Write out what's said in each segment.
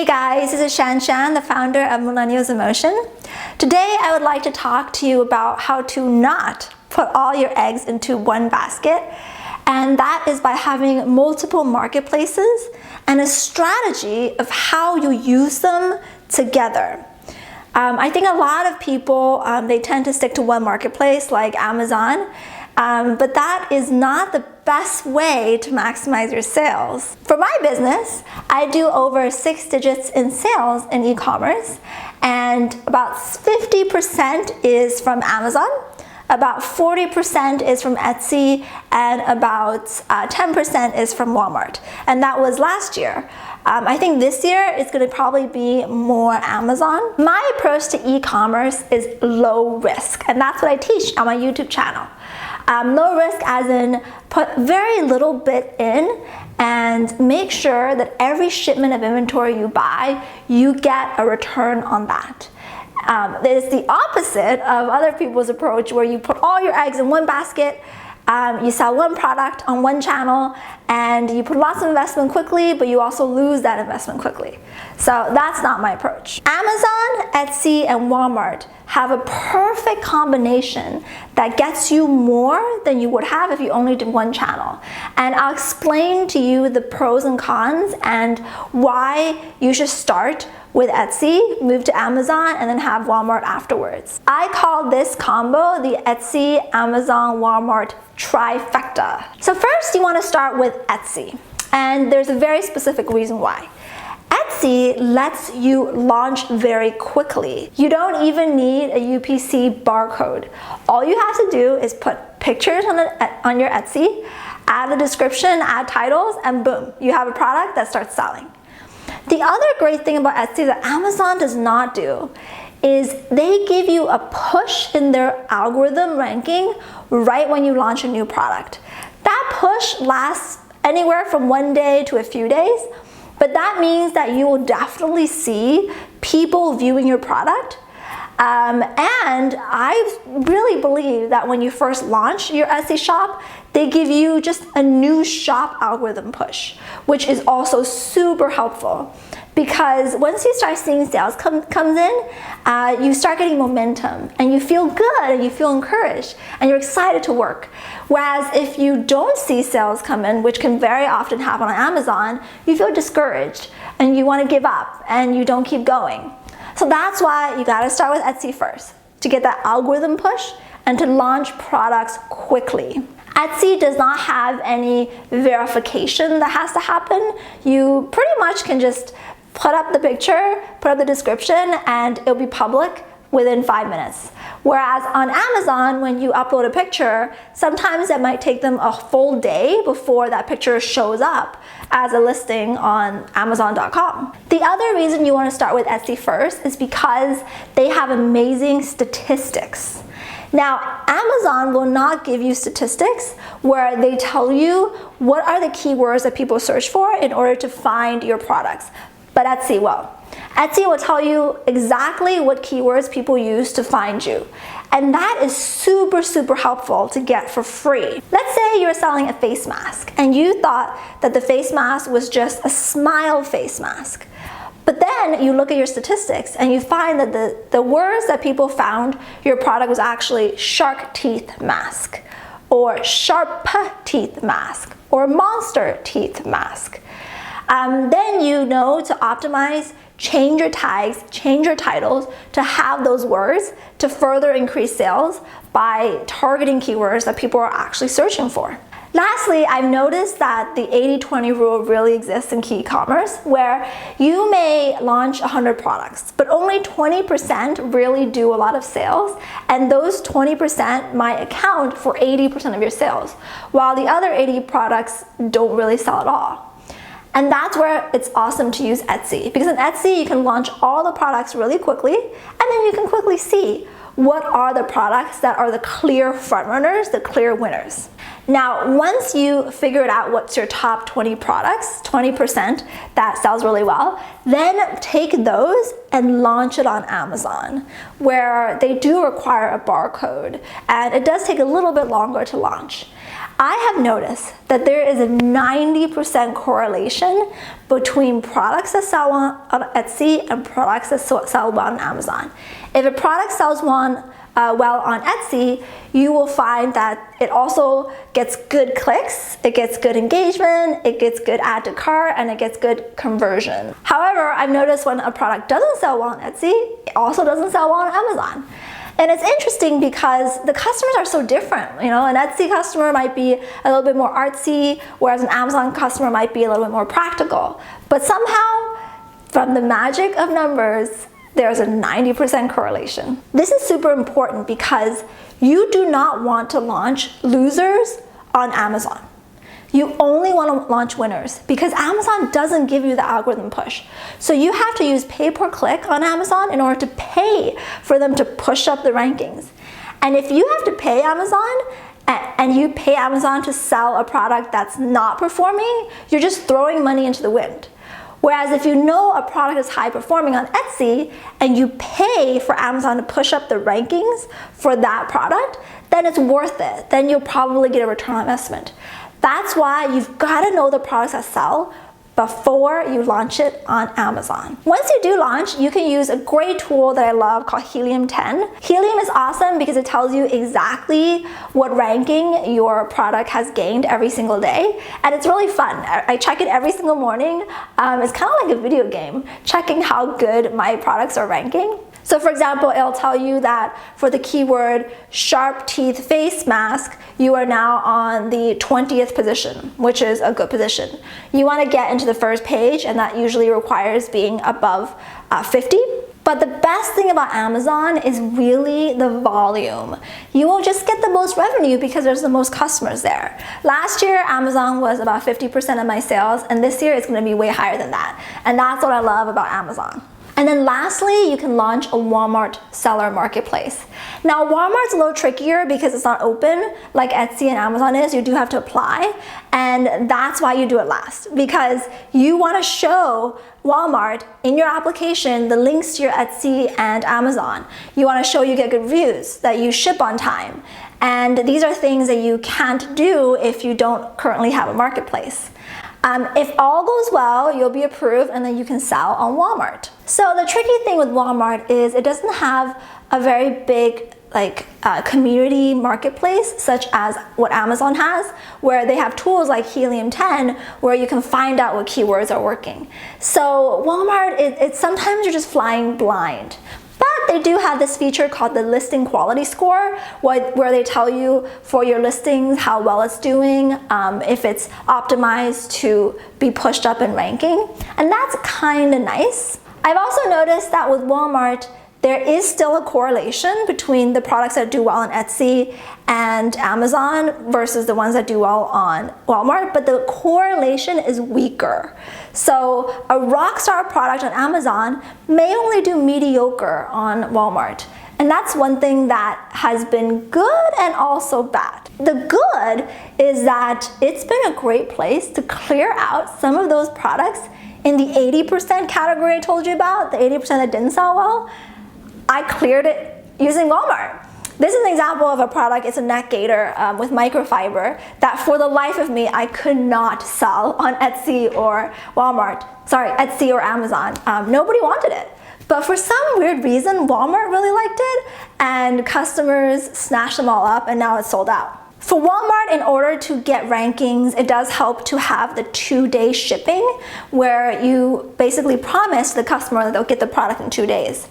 Hey guys, this is Shan, the founder of Millennials in Motion. Today I would like to talk to you about how to not put all your eggs into one basket, and that is by having multiple marketplaces and a strategy of how you use them together. I think a lot of people, they tend to stick to one marketplace like Amazon, but that is not the best way to maximize your sales. For my business, I do over 6 digits in sales in e-commerce, and about 50% is from Amazon, about 40% is from Etsy, and about 10% is from Walmart. And that was last year. I think this year it's going to probably be more Amazon. My approach to e-commerce is low risk, and that's what I teach on my YouTube channel. Low risk as in put very little bit in and make sure that every shipment of inventory you buy, you get a return on that. It is the opposite of other people's approach where you put all your eggs in one basket, you sell one product on one channel, and you put lots of investment quickly, but you also lose that investment quickly. So that's not my approach. Amazon, Etsy, and Walmart have a perfect combination that gets you more than you would have if you only did one channel. And I'll explain to you the pros and cons and why you should start with Etsy, move to Amazon, and then have Walmart afterwards. I call this combo the Etsy, Amazon, Walmart Trifecta. So first you want to start with Etsy, and there's a very specific reason why. Etsy lets you launch very quickly. You don't even need a UPC barcode. All you have to do is put pictures on your Etsy, add a description, add titles, and boom, you have a product that starts selling. The other great thing about Etsy that Amazon does not do is they give you a push in their algorithm ranking right when you launch a new product. That push lasts anywhere from 1 day to a few days, but that means that you will definitely see people viewing your product. And I really believe that when you first launch your Etsy shop, they give you just a new shop algorithm push, which is also super helpful. Because once you start seeing sales comes in, you start getting momentum and you feel good and you feel encouraged and you're excited to work. Whereas if you don't see sales come in, which can very often happen on Amazon, you feel discouraged and you want to give up and you don't keep going. So that's why you gotta start with Etsy first, to get that algorithm push and to launch products quickly. Etsy does not have any verification that has to happen. You pretty much can just put up the picture, put up the description, and it'll be public within 5 minutes. Whereas on Amazon, when you upload a picture, sometimes it might take them a full day before that picture shows up as a listing on Amazon.com. The other reason you want to start with Etsy first is because they have amazing statistics. Now, Amazon will not give you statistics where they tell you what are the keywords that people search for in order to find your products, but Etsy will. Etsy will tell you exactly what keywords people use to find you. And that is super, super helpful to get for free. Let's say you're selling a face mask and you thought that the face mask was just a smile face mask. But then you look at your statistics and you find that the words that people found your product was actually shark teeth mask, or sharp teeth mask, or monster teeth mask. Then you know to optimize, change your tags, change your titles to have those words to further increase sales by targeting keywords that people are actually searching for. Lastly, I've noticed that the 80-20 rule really exists in key commerce, where you may launch 100 products, but only 20% really do a lot of sales, and those 20% might account for 80% of your sales, while the other 80 products don't really sell at all. And that's where it's awesome to use Etsy, because in Etsy you can launch all the products really quickly, and then you can quickly see what are the products that are the clear frontrunners, the clear winners. Now, once you figured out what's your top 20 products, 20% that sells really well, then take those and launch it on Amazon, where they do require a barcode, and it does take a little bit longer to launch. I have noticed that there is a 90% correlation between products that sell on Etsy and products that sell well on Amazon. If a product sells well on Etsy, you will find that it also gets good clicks, it gets good engagement, it gets good add to cart, and it gets good conversion. However, I've noticed when a product doesn't sell well on Etsy, it also doesn't sell well on Amazon. And it's interesting because the customers are so different. You know, an Etsy customer might be a little bit more artsy, whereas an Amazon customer might be a little bit more practical. But somehow, from the magic of numbers, there's a 90% correlation. This is super important because you do not want to launch losers on Amazon. You only want to launch winners because Amazon doesn't give you the algorithm push. So you have to use pay per click on Amazon in order to pay for them to push up the rankings. And if you have to pay Amazon and you pay Amazon to sell a product that's not performing, you're just throwing money into the wind. Whereas if you know a product is high performing on Etsy and you pay for Amazon to push up the rankings for that product, then it's worth it. Then you'll probably get a return on investment. That's why you've got to know the products that sell before you launch it on Amazon. Once you do launch, you can use a great tool that I love called Helium 10. Helium is awesome because it tells you exactly what ranking your product has gained every single day, and it's really fun. I check it every single morning. It's kind of like a video game, checking how good my products are ranking. So for example, it'll tell you that for the keyword sharp teeth face mask, you are now on the 20th position, which is a good position. You want to get into the first page, and that usually requires being above 50. But the best thing about Amazon is really the volume. You will just get the most revenue because there's the most customers there. Last year, Amazon was about 50% of my sales, and this year it's going to be way higher than that. And that's what I love about Amazon. And then lastly, you can launch a Walmart seller marketplace. Now, Walmart's a little trickier because it's not open like Etsy and Amazon is. You do have to apply, and that's why you do it last, because you want to show Walmart in your application the links to your Etsy and Amazon. You want to show you get good reviews, that you ship on time. And these are things that you can't do if you don't currently have a marketplace. If all goes well, you'll be approved and then you can sell on Walmart. So the tricky thing with Walmart is it doesn't have a very big community marketplace such as what Amazon has, where they have tools like Helium 10 where you can find out what keywords are working. So Walmart, it's sometimes you're just flying blind. But they do have this feature called the listing quality score, where they tell you for your listings how well it's doing, if it's optimized to be pushed up in ranking, and that's kind of nice. I've also noticed that with Walmart, there is still a correlation between the products that do well on Etsy and Amazon versus the ones that do well on Walmart, but the correlation is weaker. So a rock star product on Amazon may only do mediocre on Walmart. And that's one thing that has been good and also bad. The good is that it's been a great place to clear out some of those products in the 80% category I told you about, the 80% that didn't sell well. I cleared it using Walmart. This is an example of a product. It's a neck gaiter with microfiber that for the life of me, I could not sell on Etsy or Etsy or Amazon. Nobody wanted it. But for some weird reason, Walmart really liked it and customers snatched them all up and now it's sold out. For Walmart, in order to get rankings, it does help to have the 2-day shipping where you basically promise the customer that they'll get the product in 2 days.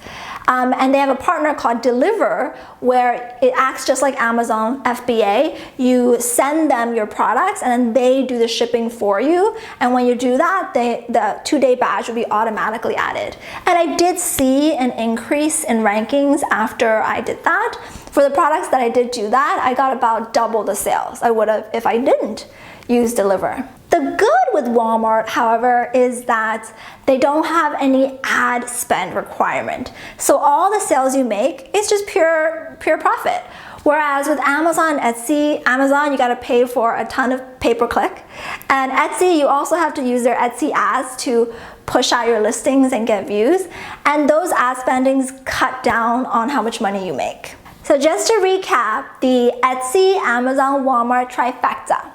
And they have a partner called Deliver where it acts just like Amazon FBA. You send them your products and then they do the shipping for you. And when you do that, the 2-day badge will be automatically added. And I did see an increase in rankings after I did that. For the products that I did do that, I got about double the sales I would have if I didn't use Deliver. The good with Walmart, however, is that they don't have any ad spend requirement. So all the sales you make is just pure profit. Whereas with Amazon, Amazon, you gotta pay for a ton of pay-per-click. And Etsy, you also have to use their Etsy ads to push out your listings and get views. And those ad spendings cut down on how much money you make. So just to recap, the Etsy, Amazon, Walmart trifecta.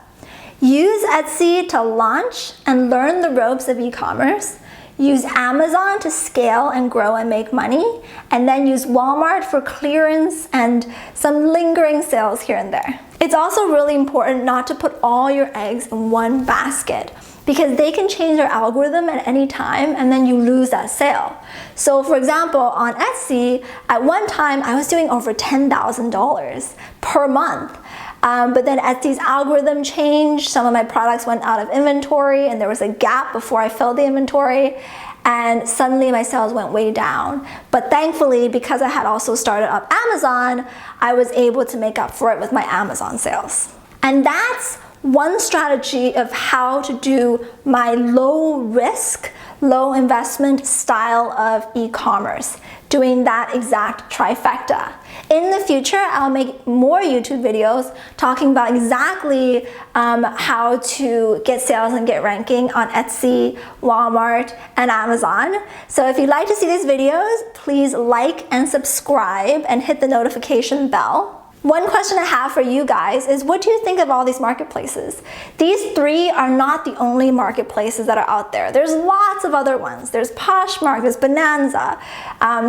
Use Etsy to launch and learn the ropes of e-commerce. Use Amazon to scale and grow and make money, and then use Walmart for clearance and some lingering sales here and there. It's also really important not to put all your eggs in one basket, because they can change their algorithm at any time and then you lose that sale. So for example, on Etsy, at one time I was doing over $10,000 per month. But then Etsy's algorithm changed, some of my products went out of inventory and there was a gap before I filled the inventory, and suddenly my sales went way down. But thankfully, because I had also started up Amazon, I was able to make up for it with my Amazon sales. And that's one strategy of how to do my low risk, low investment style of e-commerce, doing that exact trifecta. In the future, I'll make more YouTube videos talking about exactly how to get sales and get ranking on Etsy, Walmart, and Amazon. So if you'd like to see these videos, please like and subscribe and hit the notification bell. One question I have for you guys is, what do you think of all these marketplaces? These three are not the only marketplaces that are out there. There's lots of other ones. There's Poshmark, there's Bonanza,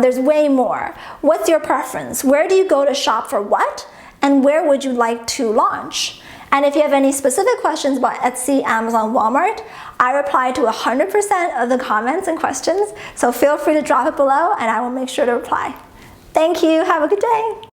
there's way more. What's your preference? Where do you go to shop for what? And where would you like to launch? And if you have any specific questions about Etsy, Amazon, Walmart, I reply to 100% of the comments and questions, so feel free to drop it below and I will make sure to reply. Thank you, have a good day.